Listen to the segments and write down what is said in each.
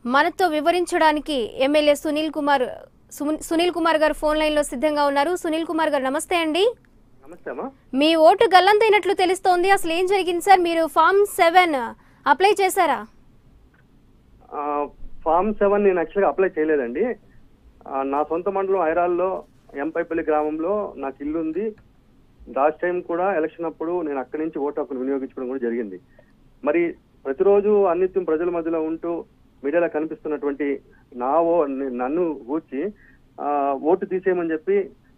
మనతో వివరించడానికి ఎమ్మెల్యే సునీల్ కుమార్ గారు ఫోన్ లైన్ లో సిద్ధంగా ఉన్నారు. సునీల్ కుమార్ గారు నమస్తే అండి. నమస్తే అమ్మా. మీ ఓటు గల్లంతైనట్లు తెలుస్తోంది. అసలు ఏం జరిగింది సార్? మీరు ఫామ్ 7 అప్లై చేశారా? ఫామ్ 7 నేను యాక్చువల్గా అప్లై చేయలేదండి. నా సొంత మండలం ఐరాల్లో ఎంపైపల్లి గ్రామంలో నాకు ఇల్లు ఉంది. లాస్ట్ టైం కూడా ఎలక్షన్ అప్పుడు నేను అక్కడి నుంచి ఓటు హక్కును వినియోగించుకోవడం కూడా జరిగింది. మరి ప్రతిరోజు అన్నిత్యం ప్రజల మధ్యలో ఉంటూ మీడియాలో కనిపిస్తున్నటువంటి నన్ను కూర్చి ఓటు తీసేయమని చెప్పి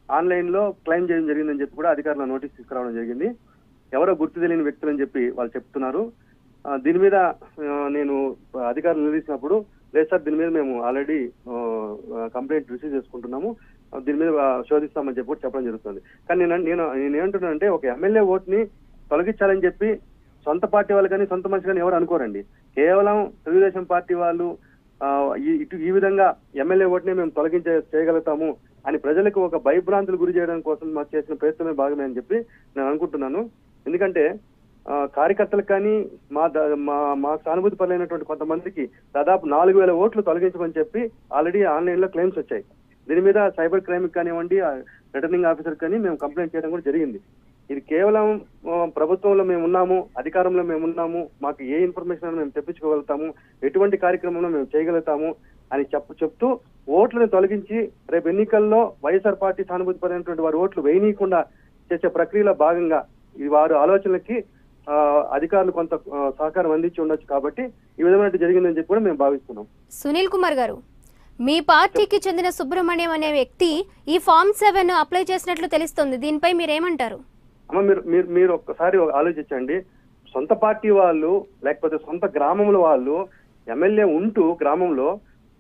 ఆన్లైన్ లో క్లెయిమ్ చేయడం జరిగిందని చెప్పి కూడా అధికారుల నోటీస్ తీసుకురావడం జరిగింది. ఎవరో గుర్తు తెలియని వ్యక్తులని చెప్పి వాళ్ళు చెప్తున్నారు. దీని మీద నేను అధికారులు నిలదీసినప్పుడు లేదు సార్, దీని మీద మేము ఆల్రెడీ కంప్లైంట్ రిసీవ్ చేసుకుంటున్నాము, దీని మీద శోధిస్తామని చెప్పి కూడా చెప్పడం జరుగుతుంది. కానీ నేనేమంటున్నానంటే ఒక ఎమ్మెల్యే ఓటుని తొలగించాలని చెప్పి సొంత పార్టీ వాళ్ళు కానీ సొంత మనిషి కానీ ఎవరు అనుకోరండి. కేవలం తెలుగుదేశం పార్టీ వాళ్ళు ఈ విధంగా ఎమ్మెల్యే ఓటుని మేము చేయగలుగుతాము అని ప్రజలకు ఒక భయభ్రాంతులు గురి చేయడం కోసం మాకు చేసిన ప్రయత్నమే భాగమే అని చెప్పి నేను అనుకుంటున్నాను. ఎందుకంటే కార్యకర్తలకు కానీ మా సానుభూతి పరులైనటువంటి కొంతమందికి దాదాపు 4,000 ఓట్లు తొలగించమని చెప్పి ఆల్రెడీ ఆన్లైన్ లో క్లెయిమ్స్ వచ్చాయి. దీని మీద సైబర్ క్రైమ్ కానివ్వండి, రిటర్నింగ్ ఆఫీసర్ కానీ మేము కంప్లైంట్ చేయడం కూడా జరిగింది. ఇది కేవలం ప్రభుత్వంలో మేము ఉన్నాము, అధికారంలో మేము ఉన్నాము, మాకు ఏ ఇన్ఫర్మేషన్ మేము తెప్పించుకోగలుగుతాము, ఎటువంటి కార్యక్రమంలో మేము చేయగలుగుతాము అని చెప్తూ ఓట్లను తొలగించి రేపు ఎన్నికల్లో వైఎస్ఆర్ పార్టీ సానుభూతి పడినటువంటి వారి ఓట్లు వేయనీయకుండా చేసే ప్రక్రియలో భాగంగా ఈ వారు ఆలోచనలకి అధికారులు కొంత సహకారం అందించి ఉండొచ్చు. కాబట్టి ఈ విధమైన జరిగిందని చెప్పి కూడా మేము భావిస్తున్నాం. సునీల్ కుమార్ గారు, మీ పార్టీకి చెందిన సుబ్రహ్మణ్యం అనే వ్యక్తి ఈ ఫామ్ 7 అప్లై చేసినట్లు తెలుస్తుంది. దీనిపై మీరేమంటారు? అమ్మ, మీరు ఒక్కసారి ఆలోచించండి. సొంత పార్టీ వాళ్ళు లేకపోతే సొంత గ్రామంలో వాళ్ళు ఎమ్మెల్యే ఉంటూ గ్రామంలో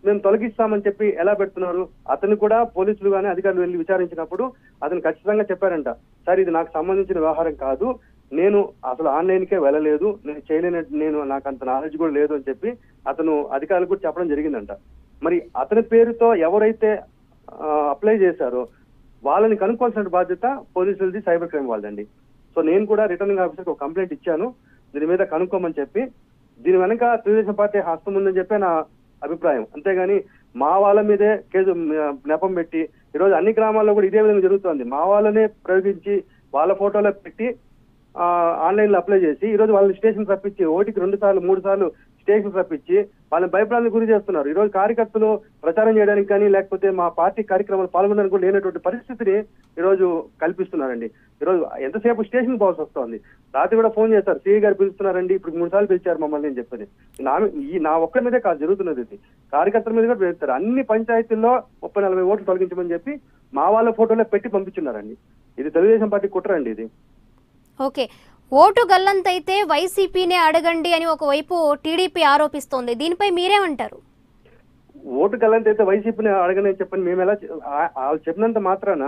మేము తొలగిస్తామని చెప్పి ఎలా పెడుతున్నారు? అతను కూడా పోలీసులు కానీ అధికారులు వెళ్ళి విచారించినప్పుడు అతను ఖచ్చితంగా చెప్పారంట, సార్ ఇది నాకు సంబంధించిన వ్యవహారం కాదు, నేను అసలు ఆన్లైన్కే వెళ్ళలేదు, నేను నాకు అంత నాలెడ్జ్ కూడా లేదు అని చెప్పి అతను అధికారులు కూడా చెప్పడం జరిగిందంట. మరి అతని పేరుతో ఎవరైతే అప్లై చేశారో వాళ్ళని కనుక్కోవాల్సిన బాధ్యత పోలీసులది, సైబర్ క్రైమ్ వాళ్ళదండి. సో నేను కూడా రిటర్నింగ్ ఆఫీసర్కి ఒక కంప్లైంట్ ఇచ్చాను దీని మీద కనుక్కోమని చెప్పి. దీని వెనక తెలుగుదేశం పార్టీ హస్తం ఉందని చెప్పి నా అభిప్రాయం. అంతేగాని మా వాళ్ళ మీదే కేసు నెపం పెట్టి ఈరోజు అన్ని గ్రామాల్లో కూడా ఇదే విధంగా జరుగుతుంది. మా వాళ్ళనే ప్రయోగించి వాళ్ళ ఫోటోలో పెట్టి ఆన్లైన్ లో అప్లై చేసి ఈరోజు వాళ్ళని స్టేషన్ రప్పించి ఓటికి 2 సార్లు 3 సార్లు స్టేషన్ రప్పించి వాళ్ళని భయభ్రాంతికి గురి చేస్తున్నారు. ఈరోజు కార్యకర్తలు ప్రచారం చేయడానికి కానీ లేకపోతే మా పార్టీ కార్యక్రమాలు పాల్గొనడానికి కూడా లేనటువంటి పరిస్థితిని ఈరోజు కల్పిస్తున్నారండి. ఈరోజు ఎంతసేపు స్టేషన్ పోవాల్సి వస్తుంది. రాత్రి కూడా ఫోన్ చేస్తారు, సిఐ గారు పిలుస్తున్నారండి, ఇప్పుడు 3 సార్లు పిలిచారు మమ్మల్ని అని చెప్పని. నా ఒక్కరి మీదే కాదు జరుగుతున్నది, ఇది కార్యకర్తల మీద కూడా పెడతారు. అన్ని పంచాయతీల్లో 30-40 ఓట్లు తొలగించమని చెప్పి మా వాళ్ళ ఫోటోలో పెట్టి పంపించున్నారండి. ఇది తెలుగుదేశం పార్టీ కుట్ర అండి ఇది. ఓకే, ఓటు గల్లంతైతే వైసీపీనే అడగండి అని ఒకవైపు టీడీపీ ఆరోపిస్తోంది. దీనిపై మీరేమంటారు? ఓటు గల్లంతైతే వైసీపీని అడగని చెప్పని మేము ఎలా వాళ్ళు చెప్పినంత మాత్రాన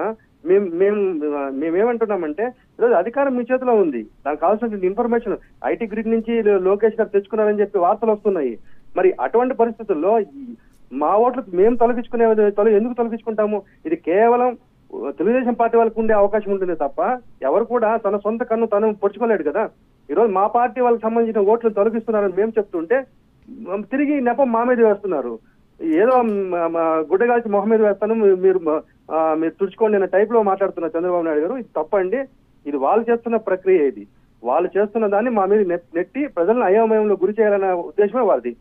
మేమేమంటున్నామంటే ఈరోజు అధికారం మీ చేతిలో ఉంది, దానికి కావాల్సిన ఇన్ఫర్మేషన్ ఐటీ గ్రిడ్ నుంచి లోకేష్ గారు తెచ్చుకున్నారని చెప్పి వార్తలు వస్తున్నాయి. మరి అటువంటి పరిస్థితుల్లో మా ఓట్లు మేము ఎందుకు తొలగించుకుంటాము? ఇది కేవలం తెలుగుదేశం పార్టీ వాళ్ళకు ఉండే అవకాశం ఉంటుంది తప్ప ఎవరు కూడా తన సొంత కన్ను తను పొడుచుకోలేడు కదా. ఈరోజు మా పార్టీ వాళ్ళకి సంబంధించిన ఓట్లు తొలగిస్తున్నారని మేము చెప్తుంటే తిరిగి నెపం మా మీద వేస్తున్నారు. ఏదో గుడ్డగాల్చి మొహం మీద వేస్తాను, మీరు తుడుచుకోండి అనే టైప్ లో మాట్లాడుతున్నారు చంద్రబాబు నాయుడు గారు. ఇది తప్పండి. ఇది వాళ్ళు చేస్తున్న ప్రక్రియ. ఇది వాళ్ళు చేస్తున్న దాన్ని మా మీద నెట్టి ప్రజలను అయోమయంలో గురి చేయాలనే ఉద్దేశమే వారిది.